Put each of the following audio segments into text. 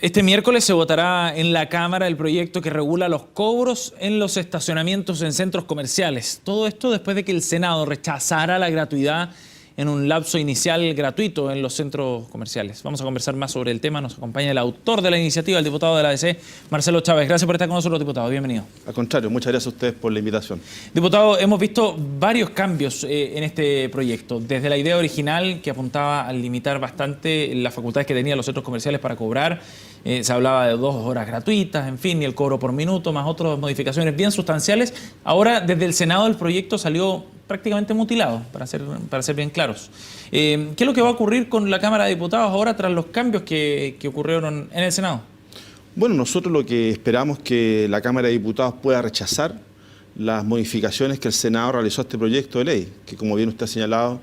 Este miércoles se votará en la Cámara el proyecto que regula los cobros en los estacionamientos en centros comerciales. Todo esto después de que el Senado rechazara la gratuidad en un lapso inicial gratuito en los centros comerciales. Vamos a conversar más sobre el tema. Nos acompaña el autor de la iniciativa, el diputado de la ADC, Marcelo Chávez. Gracias por estar con nosotros, diputado. Bienvenido. Al contrario, muchas gracias a ustedes por la invitación. Diputado, hemos visto varios cambios en este proyecto. Desde la idea original, que apuntaba a limitar bastante las facultades que tenían los centros comerciales para cobrar. Se hablaba de 2 horas gratuitas, en fin, y el cobro por minuto, más otras modificaciones bien sustanciales. Ahora, desde el Senado, el proyecto salió prácticamente mutilado, para ser bien claros. ¿Qué es lo que va a ocurrir con la Cámara de Diputados ahora tras los cambios que ocurrieron en el Senado? Bueno, nosotros lo que esperamos es que la Cámara de Diputados pueda rechazar las modificaciones que el Senado realizó a este proyecto de ley, que como bien usted ha señalado,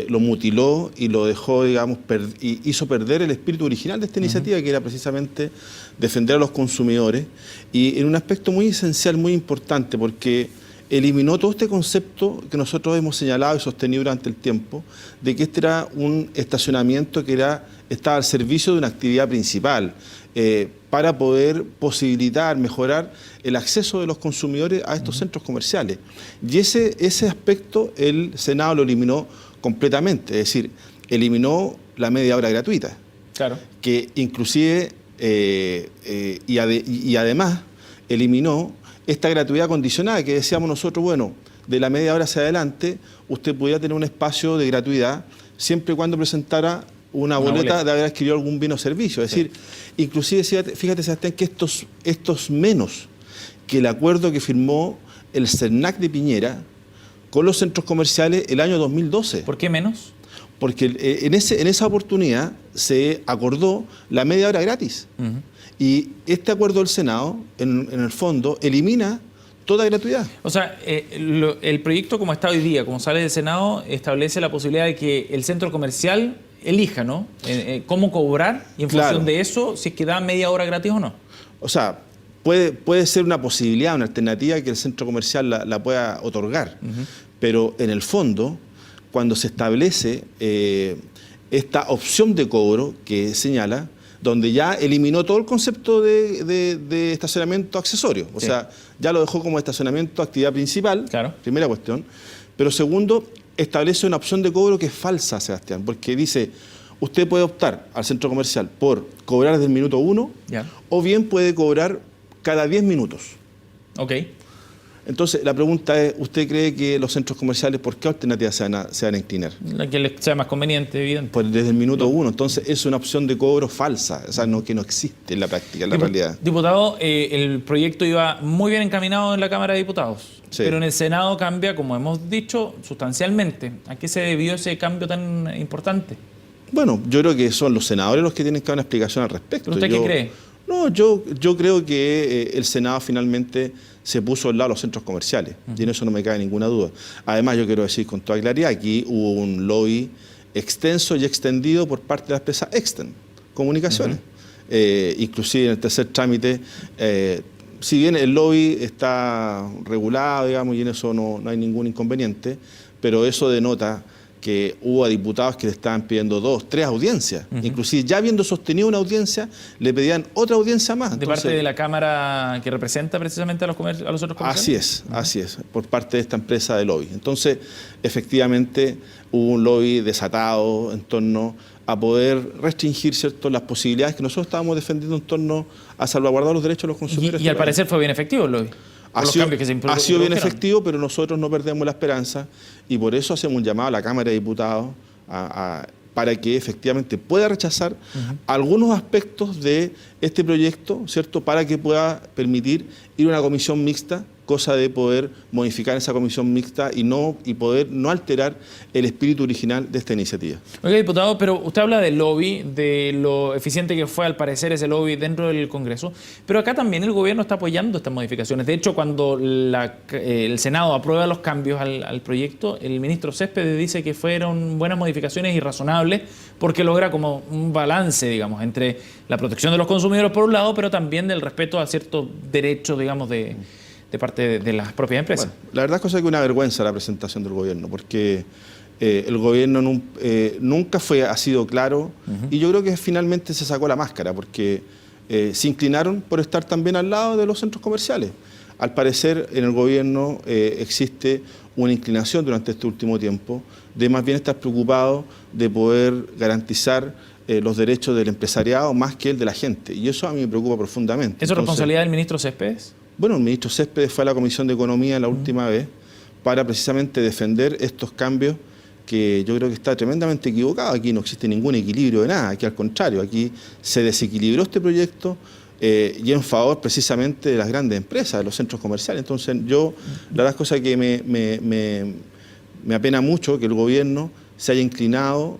lo mutiló y lo dejó, digamos, y hizo perder el espíritu original de esta iniciativa, que era precisamente defender a los consumidores, y en un aspecto muy esencial, muy importante, porque eliminó todo este concepto que nosotros hemos señalado y sostenido durante el tiempo, de que este era un estacionamiento que estaba al servicio de una actividad principal, para poder posibilitar, mejorar el acceso de los consumidores a estos centros comerciales. Y ese aspecto el Senado lo eliminó completamente, es decir, eliminó la media hora gratuita. Claro. Que inclusive, y además, eliminó esta gratuidad condicionada que decíamos nosotros, bueno, de la media hora hacia adelante, usted podía tener un espacio de gratuidad siempre y cuando presentara una boleta de haber adquirido algún bien o servicio. Es decir, inclusive, fíjate, Sebastián, que estos menos que el acuerdo que firmó el CERNAC de Piñera con los centros comerciales el año 2012. ¿Por qué menos? Porque en esa oportunidad se acordó la media hora gratis. Y este acuerdo del Senado, en el fondo, elimina toda gratuidad. O sea, el proyecto como está hoy día, como sale del Senado, establece la posibilidad de que el centro comercial elija, ¿no? Cómo cobrar y en función de eso, si es que da media hora gratis o no. O sea, puede ser una posibilidad, una alternativa que el centro comercial la pueda otorgar. Pero en el fondo, cuando se establece esta opción de cobro que señala, donde ya eliminó todo el concepto de estacionamiento accesorio. O sea, ya lo dejó como estacionamiento actividad principal, primera cuestión. Pero segundo, establece una opción de cobro que es falsa, Sebastián, porque dice, usted puede optar al centro comercial por cobrar desde el minuto 1, o bien puede cobrar cada 10 minutos. Ok. Entonces, la pregunta es, ¿usted cree que los centros comerciales, por qué alternativas se van a inclinar? La que les sea más conveniente, evidente. Pues desde el minuto 1. Entonces, es una opción de cobro falsa, o sea, que no existe en la práctica, en la realidad. Diputado, el proyecto iba muy bien encaminado en la Cámara de Diputados, pero en el Senado cambia, como hemos dicho, sustancialmente. ¿A qué se debió ese cambio tan importante? Bueno, yo creo que son los senadores los que tienen que dar una explicación al respecto. ¿Pero usted qué cree? No, yo creo que el Senado finalmente se puso al lado de los centros comerciales, y en eso no me cabe ninguna duda. Además, yo quiero decir con toda claridad, aquí hubo un lobby extenso y extendido por parte de la empresa Exten Comunicaciones. Inclusive en el tercer trámite, si bien el lobby está regulado, digamos, y en eso no hay ningún inconveniente, pero eso denota que hubo a diputados que le estaban pidiendo 2, 3 audiencias. Inclusive ya habiendo sostenido una audiencia, le pedían otra audiencia más. ¿De parte de la Cámara que representa precisamente a los otros comerciantes? Así es, por parte de esta empresa de lobby. Entonces, efectivamente, hubo un lobby desatado en torno a poder restringir, ¿cierto?, las posibilidades que nosotros estábamos defendiendo en torno a salvaguardar los derechos de los consumidores. Y al parecer fue bien efectivo el lobby. Ha sido bien efectivo, pero nosotros no perdemos la esperanza y por eso hacemos un llamado a la Cámara de Diputados para que efectivamente pueda rechazar algunos aspectos de este proyecto, ¿cierto?, para que pueda permitir ir a una comisión mixta, cosa de poder modificar esa comisión mixta y poder no alterar el espíritu original de esta iniciativa. Oiga, diputado, pero usted habla del lobby, de lo eficiente que fue al parecer ese lobby dentro del Congreso, pero acá también el gobierno está apoyando estas modificaciones. De hecho, cuando el Senado aprueba los cambios al proyecto, el ministro Céspedes dice que fueron buenas modificaciones y razonables porque logra como un balance, digamos, entre la protección de los consumidores por un lado, pero también del respeto a ciertos derechos, digamos, de parte de las propias empresas. Bueno, la verdad es que es una vergüenza la presentación del gobierno, porque El gobierno nunca ha sido claro y yo creo que finalmente se sacó la máscara porque se inclinaron por estar también al lado de los centros comerciales. Al parecer en el gobierno existe una inclinación durante este último tiempo de más bien estar preocupado de poder garantizar los derechos del empresariado más que el de la gente. Y eso a mí me preocupa profundamente. ¿Eso es responsabilidad del ministro Céspedes? Bueno, el ministro Céspedes fue a la Comisión de Economía la última vez para precisamente defender estos cambios que yo creo que está tremendamente equivocado. Aquí no existe ningún equilibrio de nada, aquí al contrario, aquí se desequilibró este proyecto y en favor precisamente de las grandes empresas, de los centros comerciales. Entonces yo, la verdad es cosa que me apena mucho que el gobierno se haya inclinado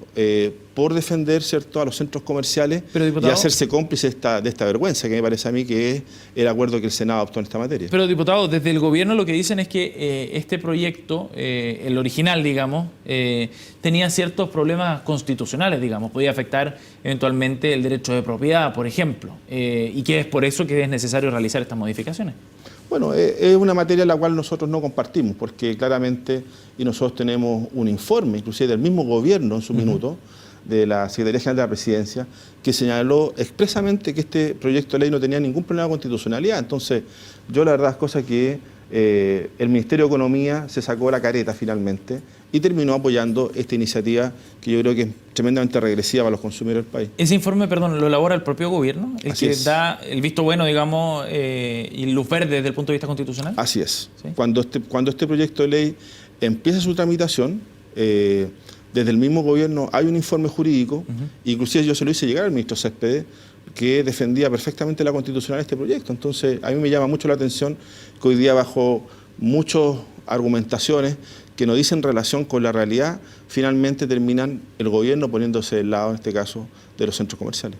por defender, ¿cierto?, a los centros comerciales y hacerse cómplice de esta vergüenza, que me parece a mí que es el acuerdo que el Senado adoptó en esta materia. Pero, diputado, desde el gobierno lo que dicen es que este proyecto, el original, digamos, tenía ciertos problemas constitucionales, digamos, podía afectar eventualmente el derecho de propiedad, por ejemplo, y que es por eso que es necesario realizar estas modificaciones. Bueno, es una materia en la cual nosotros no compartimos, porque claramente, y nosotros tenemos un informe, inclusive del mismo gobierno en su minuto, de la Secretaría General de la Presidencia, que señaló expresamente que este proyecto de ley no tenía ningún problema de constitucionalidad. Entonces, yo la verdad es cosa que el Ministerio de Economía se sacó la careta finalmente y terminó apoyando esta iniciativa que yo creo que es tremendamente regresiva para los consumidores del país. Ese informe, perdón, ¿lo elabora el propio gobierno? ¿El Así que es. da el visto bueno, digamos, y luz verde desde el punto de vista constitucional? Así es. ¿Sí? Cuando este proyecto de ley empieza su tramitación, desde el mismo gobierno hay un informe jurídico, inclusive yo se lo hice llegar al ministro Céspedes, que defendía perfectamente la constitucionalidad de este proyecto. Entonces, a mí me llama mucho la atención que hoy día, bajo muchas argumentaciones que no dicen relación con la realidad, finalmente terminan el gobierno poniéndose del lado, en este caso, de los centros comerciales.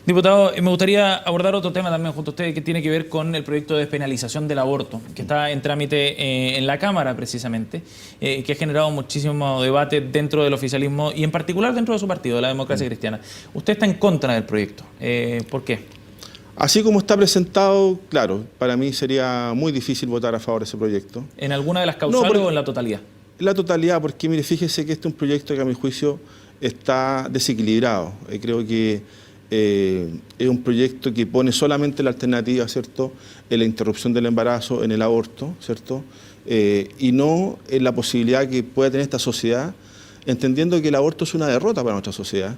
Diputado, me gustaría abordar otro tema también junto a usted que tiene que ver con el proyecto de despenalización del aborto, que está en trámite en la Cámara precisamente, que ha generado muchísimo debate dentro del oficialismo y en particular dentro de su partido, la Democracia Cristiana. Usted está en contra del proyecto. ¿Por qué? Así como está presentado, claro, para mí sería muy difícil votar a favor de ese proyecto. ¿En alguna de las causales o en la totalidad? La totalidad, porque mire, fíjese que este es un proyecto que a mi juicio está desequilibrado. Creo que es un proyecto que pone solamente la alternativa, ¿cierto?, en la interrupción del embarazo, en el aborto, ¿cierto?, y no en la posibilidad que pueda tener esta sociedad, entendiendo que el aborto es una derrota para nuestra sociedad.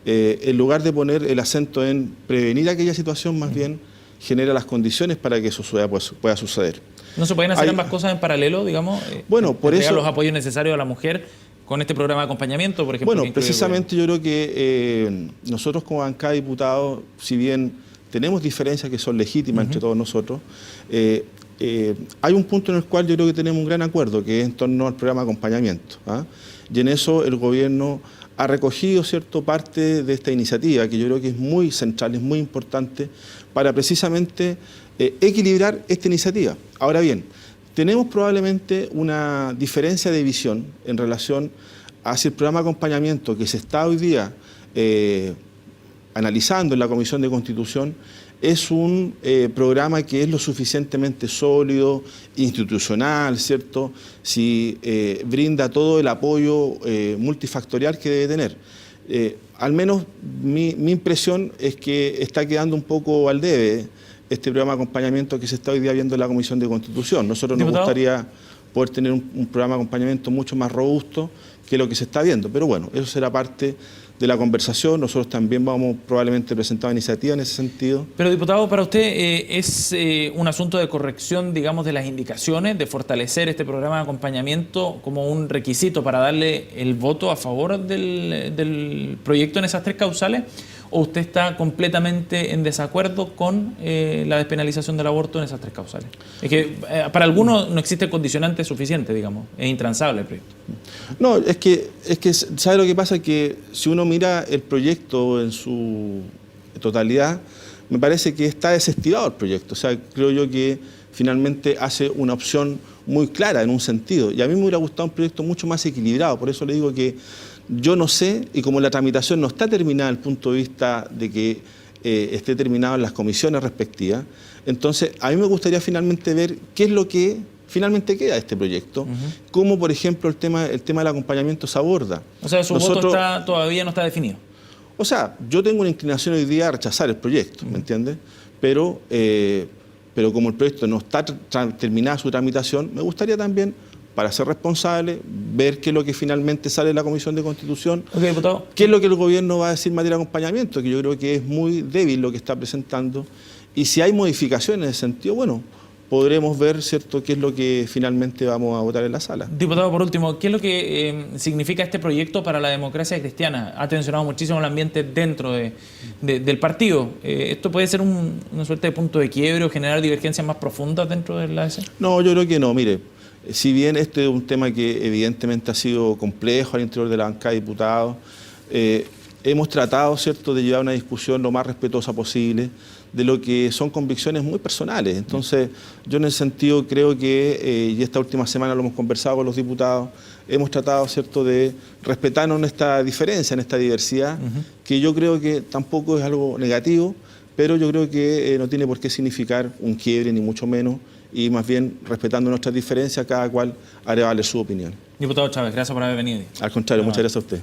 En lugar de poner el acento en prevenir aquella situación, más bien genera las condiciones para que eso pueda suceder. ¿No se pueden hacer ambas cosas en paralelo, digamos? Bueno, por eso los apoyos necesarios a la mujer con este programa de acompañamiento, por ejemplo. Bueno, precisamente yo creo que nosotros como bancada de diputados, si bien tenemos diferencias que son legítimas entre todos nosotros, hay un punto en el cual yo creo que tenemos un gran acuerdo, que es en torno al programa de acompañamiento, ¿ah? Y en eso el gobierno ha recogido, ¿cierto?, parte de esta iniciativa, que yo creo que es muy central, es muy importante, para precisamente equilibrar esta iniciativa. Ahora bien, tenemos probablemente una diferencia de visión en relación hacia el programa de acompañamiento que se está hoy día analizando en la Comisión de Constitución. Es un programa que es lo suficientemente sólido, institucional, ¿cierto? Si brinda todo el apoyo multifactorial que debe tener. Al menos mi impresión es que está quedando un poco al debe este programa de acompañamiento que se está hoy día viendo en la Comisión de Constitución. Nosotros nos gustaría poder tener un programa de acompañamiento mucho más robusto que lo que se está viendo. Pero bueno, eso será parte de la conversación. Nosotros también vamos probablemente a presentar iniciativas en ese sentido. Pero, diputado, para usted es un asunto de corrección, digamos, de las indicaciones, de fortalecer este programa de acompañamiento como un requisito para darle el voto a favor del proyecto en esas tres causales, ¿o usted está completamente en desacuerdo con la despenalización del aborto en esas tres causales? Es que para algunos no existe condicionante suficiente, digamos, es intransable el proyecto. No, es que ¿sabe lo que pasa? Que si uno mira el proyecto en su totalidad, me parece que está desestimado el proyecto. O sea, creo yo que finalmente hace una opción muy clara en un sentido. Y a mí me hubiera gustado un proyecto mucho más equilibrado. Por eso le digo que yo no sé, y como la tramitación no está terminada desde el punto de vista de que esté terminado en las comisiones respectivas, entonces a mí me gustaría finalmente ver qué es lo que finalmente queda de este proyecto, como por ejemplo el tema del acompañamiento se aborda. O sea, su voto todavía no está definido. O sea, yo tengo una inclinación hoy día a rechazar el proyecto, ¿me entiendes? Pero como el proyecto no está terminada su tramitación, me gustaría también, para ser responsable, ver qué es lo que finalmente sale de la Comisión de Constitución, Okay, diputado. qué es lo que el gobierno va a decir en materia de acompañamiento, que yo creo que es muy débil lo que está presentando, y si hay modificaciones en ese sentido, bueno, podremos ver, ¿cierto?, qué es lo que finalmente vamos a votar en la sala. Diputado, por último, ¿qué es lo que significa este proyecto para la democracia cristiana? Ha tensionado muchísimo el ambiente dentro del partido. ¿Esto puede ser una suerte de punto de quiebre o generar divergencias más profundas dentro de la ADC? No, yo creo que no. Mire, si bien este es un tema que evidentemente ha sido complejo al interior de la bancada de diputados, hemos tratado, ¿cierto?, de llevar una discusión lo más respetuosa posible de lo que son convicciones muy personales. Entonces, yo en ese sentido creo que, y esta última semana lo hemos conversado con los diputados, hemos tratado, ¿cierto?, de respetarnos en esta diferencia, en esta diversidad, que yo creo que tampoco es algo negativo, pero yo creo que no tiene por qué significar un quiebre, ni mucho menos, y más bien, respetando nuestras diferencias, cada cual hará valer su opinión. Diputado Chávez, gracias por haber venido. Al contrario, muchas gracias a usted.